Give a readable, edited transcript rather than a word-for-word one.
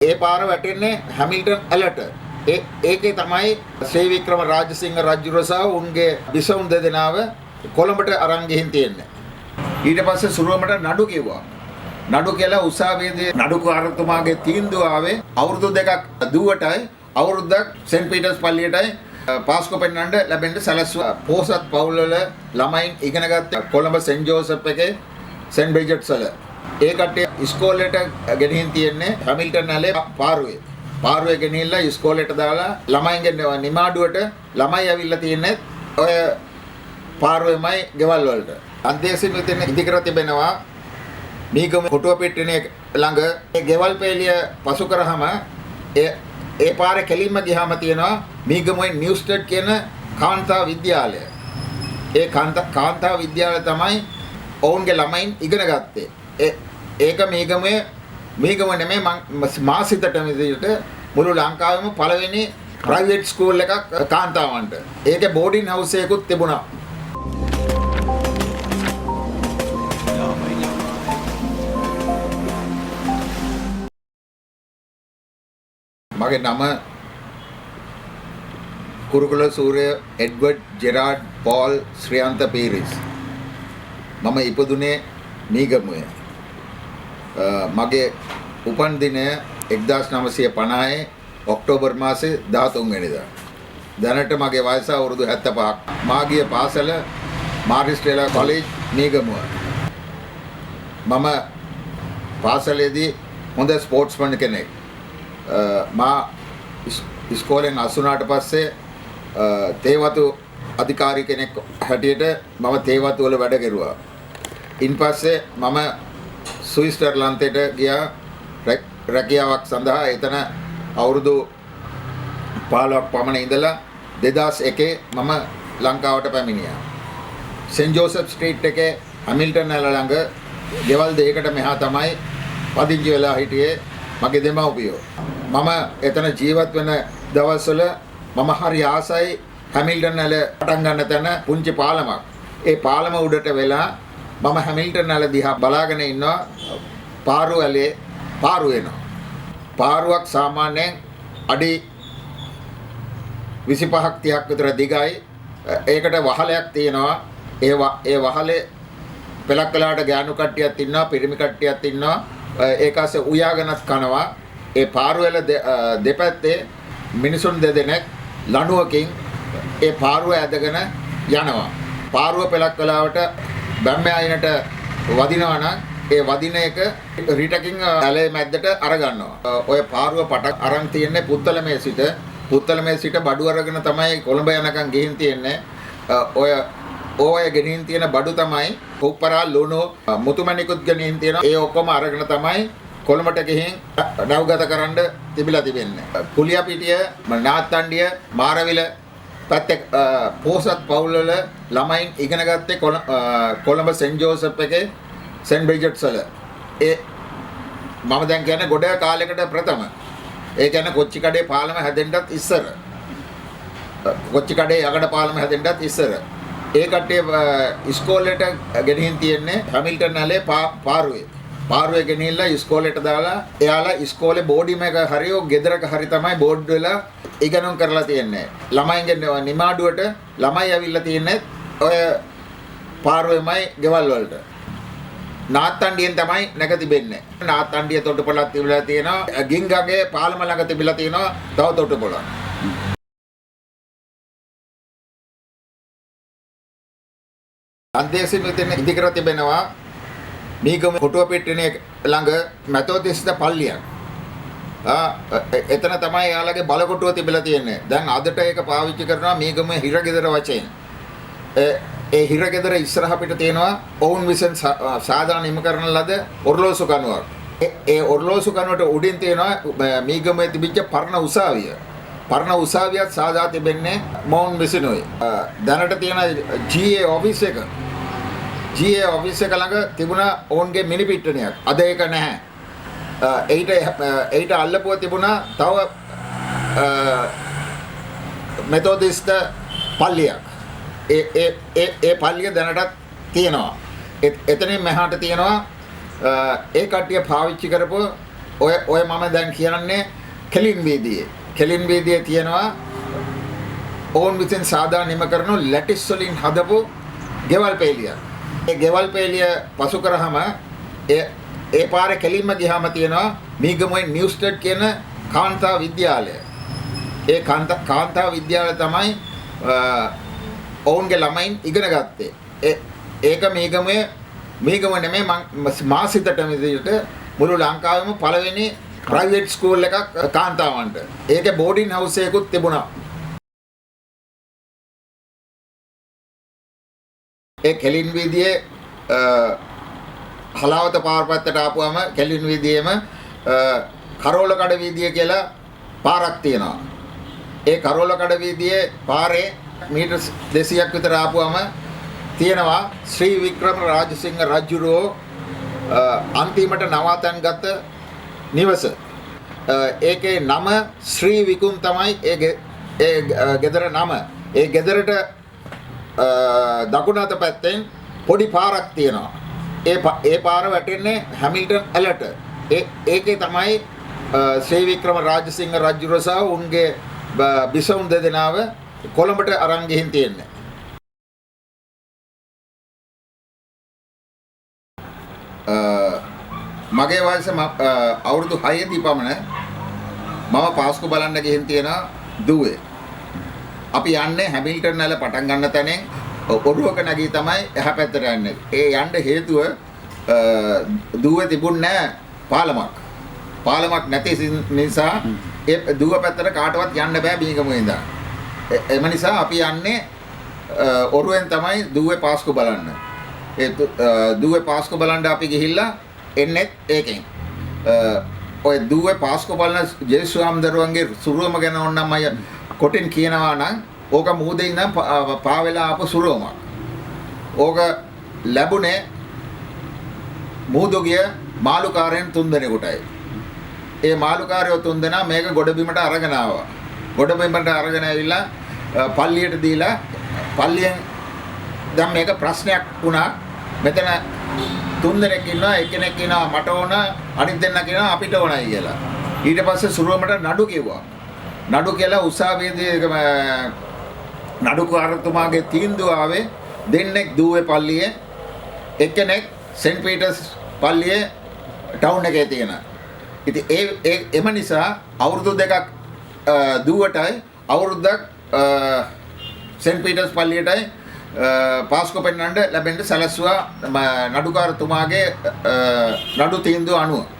ඒ පාර වැටෙන්නේ හැමිල්ටන් ඇලට. ඒකේ තමයි ශ්‍රී වික්‍රම රාජසිංහ රජුර සහ උන්ගේ බිසවුන් දෙදෙනාව කොළඹට අරන් ගිහින් තියෙන්නේ. ඊට පස්සේ සුරුවමට නඩු කිව්වා. නඩු කියලා උසාවියේදී නඩුකාරතුමාගේ තීන්දුව ආවේ අවුරුදු 2ක් දුවටයි අවුරුද්දක් සෙන්ට් පීටර්ස් පල්ලියටයි පාස්කෝ පෙන්වන්න ලැබෙන්න සැලැස්සුවා. පොහොසත් පවුල් වල ළමයින් ඉගෙන ගත්තේ කොළඹ සෙන්ට් ජෝසප් එකේ සෙන්ට් බ්‍රිජට්ස් වල. ඒ කට්ටිය ඉස්කෝලේට ගෙනින් තියෙන්නේ හැමිල්ටන් ඇලේ පාරුවේ. පාරුවේ ගෙනිහිල්ලා ඉස්කෝලේට දාලා ළමයින්ගේ නිමාඩුවට ළමයි ඇවිල්ලා තියෙන්නේ ඔය පාරුවේමයි ගෙවල් වලට. අන්තේසින් මෙතන ඉදිකර තිබෙනවා මීගම කොටුව පිටිනේ ළඟ ඒ ගෙවල් පෙළිය පසු කරාම ඒ පාරේ කෙලින්ම ගියාම තියෙනවා මීගමුවේ නිව්ස්ටඩ් කියන කාන්තා විද්‍යාලය. ඒ කාන්තා විද්‍යාලය තමයි ඔවුන්ගේ ළමයින් ඉගෙන ගත්තේ. ඒක මීගම නෙමෙයි මාසිතට විදිහට මුළු ලංකාවෙම පළවෙනි ප්‍රයිවට් ස්කූල් එකක් කාන්තාවන්ට. ඒකේ බෝඩින් හවුස් එකකුත් තිබුණා. මගේ නම කුරුකුල සූර්ය එඩ්වඩ් ජෙරාඩ් පෝල් ශ්‍රියන්ත පීරිස්. මම ඉපදුනේ මීගමුවේ. මගේ උපන් දිනය 1950 ඔක්තෝබර් මාසේ 13 වෙනිදා. දැනට මගේ වයස අවුරුදු 75ක්. මා ගිය පාසල මාරිස්ටේලා කොලෙජ් මීගමුව. මම පාසලේදී හොඳ ස්පෝර්ට්ස්මන් කෙනෙක්. මා ඉස්කෝලෙන් අසුනාට පස්සේ තේවතු අධිකාරී කෙනෙක් හැටියට මම තේවතු වල වැඩ කෙරුවා. ඉන්පස්සේ මම ස්විට්සර්ලන්තයට ගියා රැකියාවක් සඳහා. එතන අවුරුදු 15ක් පමණ ඉඳලා 2001 මම ලංකාවට පැමිණියා. සෙන්ට් ජෝසප් ස්ට්‍රීට් එකේ හැමිල්ටන් ඇල ළඟ ගෙවල් දෙකකට මෙහා තමයි පදිංචි වෙලා හිටියේ මගේ දෙමව්පියෝ. මම එතන ජීවත් වෙන දවස්වල මම හරි ආසයි හැමිල්ටන් ඇල පටන් ගන්න තැන පුංචි පාලමක්. ඒ පාලම උඩට වෙලා මම හැමිල්ටන් ඇල දිහා බලාගෙන ඉන්නවා. පාරු ඇලේ පාරු වෙනවා. පාරුවක් සාමාන්‍යයෙන් අඩි 25ක් 30ක් විතර දිගයි. ඒකට වහලයක් තියෙනවා. ඒ වහලේ පෙලක් කලාට ගෑනු කට්ටියක් ඉන්නවා, පිරිමි කට්ටියක් ඉන්නවා. ඒකase උයාගෙනත් කනවා. ඒ පාරුවල දෙපැත්තේ මිනිසුන් දෙදෙනෙක් ලණුවකින් ඒ පාරුව ඇදගෙන යනවා. පාරුව පෙලක් කලාවට බැම්මේ අයිනට වදිනවා නම් ඒ වදින එක රිටකින් ඇලේ මැද්දට අරගන්නවා. ඔය පාරුව පටක් අරන් තියන්නේ පුත්තලමේ සිට බඩු අරගෙන තමයි කොළඹ යනකම් ගිහින් තියන්නේ. ඔය ගෙනින් තියෙන බඩු තමයි කුප්පරා ලුණු මුතුමැණිකුත් ගෙනින් තියෙන. ඒ ඔක්කොම අරගෙන තමයි කොළඹට ගිහින් නවගත කරන්න තිබිලා තිබෙන්නේ. කුලියාපිටිය, නාත්තණ්ඩිය, මාරවිල පැත්තේ පොහොසත් පවුල් වල ළමයින් ඉගෙන ගත්තේ කොළඹ සෙන්ට් ජෝසප් එකේ සෙන්ට් බ්‍රිජට්ස් වල. මම දැන් කියන්නේ ගොඩ කාලයකට ප්‍රථම. ඒ කියන්නේ කොච්චිකඩේ පාලම හැදෙන්නත් ඉස්සර. කොච්චිකඩේ යකඩ පාලම හැදෙන්නත් ඉස්සර. ඒ කට්ටිය ඉස්කෝලේට ගෙනින් තියන්නේ හැමිල්ටන් ඇලේ පාරුවේ. පාරුවේ ගෙනිහිල්ලා ඉස්කෝලේට දාලා එයාලා ඉස්කෝලේ බෝඩිම එක හරියෝ ගෙදරක හරි තමයි බෝඩ් වෙලා ඉගෙනුම් කරලා තියන්නේ. ළමයින්ගේ නිමාඩුවට ළමයි ඇවිල්ලා තියන්නේ ඔය පාරුවේමයි ගෙවල් වලට. නාත්තණ්ඩියෙන් තමයි නැග තිබෙන්නේ. නාත්තණ්ඩිය තොටුපළක් තිබිලා තියෙනවා. ගිංගගේ පාලම ළඟ තිබිලා තියෙනවා තව තොටුපළක්. අන්තේසින් මෙතන ඉදිකර තිබෙනවා මීගම කොටුව පිටිනේ ළඟ මැතෝතිස්ත පල්ලියක්. එතන තමයි යාළගේ බලකොටුව තිබිලා තියෙන්නේ. දැන් අදට ඒක පාවිච්චි කරනවා මීගම හිරගෙදර වශයෙන්. ඒ හිරගෙදර ඉස්සරහ පිට තියෙනවා ඔවුන් විසින් සාදාන නිම කරන ලද ඔර්ලෝසු කණුවක්. ඒ ඔර්ලෝසු කණුවට උඩින් තියෙනවා මීගමේ තිබිච්ච පරණ උසාවිය. පරණ උසාවියත් සාදා තිබෙන්නේ මොවුන් විසිනුයි. දැනට තියෙන GA ඔෆිස් එක. GA ඔෆිස් එක ළඟ තිබුණා ඔවුන්ගේ මිනි පිට්ටනියක්. අද ඒක නැහැ. ඒට අල්ලපුව තිබුණා තව මෙතෝදිස්ත පල්ලියක්. ඒ පල්ලිය දැනටත් තියෙනවා. එතනින් මෙහාට තියෙනවා ඒ කට්ටිය පාවිච්චි කරපු ඔය මම දැන් කියන්නේ කෙලින් වීදියේ. කෙලින් වීදියේ තියෙනවා ඕන් විසින් සාදා නිම කරනු ලැටිස් වලින් හදපු ගෙවල් පෙළිය. ඒ ගෙවල් පෙළිය පසු කරාම ඒ පාරේ කෙලින්ම ගියාම තියෙනවා මීගමුවේ නිව්ස්ටඩ් කියන කාන්තා විද්‍යාලය. ඒ කාන්තා විද්‍යාලය තමයි ඔවුන්ගේ ළමයින් ඉගෙන ගත්තේ. ඒක මීගමුව නෙමෙයි මා සිතට විදිහට මුළු ලංකාවෙම පළවෙනි ප්‍රයිවට් ස්කූල් එකක් කාන්තාවන්ට. ඒකේ බෝඩින් හවුස් එකකුත් තිබුණා. ඒ කෙලින් වීදියේ හලාවත පාර පැත්තට ආපුවම කෙලින් වීදියේම කරෝල කඩ වීදිය කියලා පාරක් තියෙනවා. ඒ කරෝල කඩ වීදියේ පාරේ මීටර් 200ක් විතර ආපුවම තියෙනවා ශ්‍රී වික්‍රම රාජසිංහ රජුරෝ අන්තිමට නවාතැන් ගත නිවස. ඒකේ නම ශ්‍රී විකුම් තමයි ඒ ගෙදර නම. ඒ ගෙදරට දකුණත පැත්තෙන් පොඩි පාරක් තියෙනවා. ඒ පාර වැටෙන්නේ හැමිල්ටන් ඇලට. ඒකේ තමයි ශ්‍රී වික්‍රම රාජසිංහ රජුරෝ සහ උන්ගේ බිසවුන් දෙදෙනාව කොළඹට අරන් ගිහින් තියෙන්නේ. මගේ වයස අවුරුදු 6 දී පමණ මම පාස්කු බලන්න ගිහින් තියෙනවා දුවේ. අපි යන්නේ හැමිල්ටන් නැල පටන් ගන්න තැනින් ඔරුවක නැගී තමයි එහා පැත්තට යන්නේ. ඒ යන්න හේතුව දුවේ තිබුණේ පාලමක්. පාලමක් නැති නිසා ඒ දුව පැත්තට කාටවත් යන්න බෑ බීගමුවේ ඉඳන්. එම නිසා අපි යන්නේ ඔරුවෙන් තමයි දුවේ පාස්කු බලන්න. ඒ දුවේ පාස්කු බලන්න අපි ගිහිල්ලා එන්නේ ඒකෙන්. ඔය දුවේ පාස්කු බලන ජේසුස්වහන්සේගේ සුරුවම ගැන ඕනනම් අය කොටින් කියනවා නම් ඕක මුහුදේ ඉඳන් පාවෙලා ආපු සුරුවමක්. ඕක ලැබුණේ මුහුදුගිය මාළුකාරයන් 3 දෙනෙකුටයි. ඒ මාළුකාරයෝ 3 දෙනා මේක ගොඩබිමට අරගෙන ආවා. ගොඩබිමට අරගෙන ඇවිල්ලා පල්ලියට දීලා පල්ලියෙන් දැන් මේක ප්‍රශ්නයක් වුණා. මෙතන 3 දෙනෙක් ඉන්නවා. එක්කෙනෙක් කියනවා මට ඕන, අනිත් දෙන්නා කියනවා අපිට ඕනයි කියලා. ඊට පස්සේ සුරුවමට නඩු කිව්වා. නඩු කියලා උසාවියේදී නඩුකාරතුමාගේ තීන්දුව ආවේ දෙන්නෙක් දුවේ පල්ලියේ, එක්කෙනෙක් සෙන්ට් පීටර්ස් පල්ලියේ ටවුන් එකේ තියෙන. ඉතින් එම නිසා අවුරුදු දෙකක් දුවටයි අවුරුද්දක් සෙන්ට් පීටර්ස් පල්ලියටයි පාස්කු පෙන්වන්න ලැබෙන්න සැලැස්සුවා නඩුකාරතුමාගේ නඩු තීන්දුව අනුව.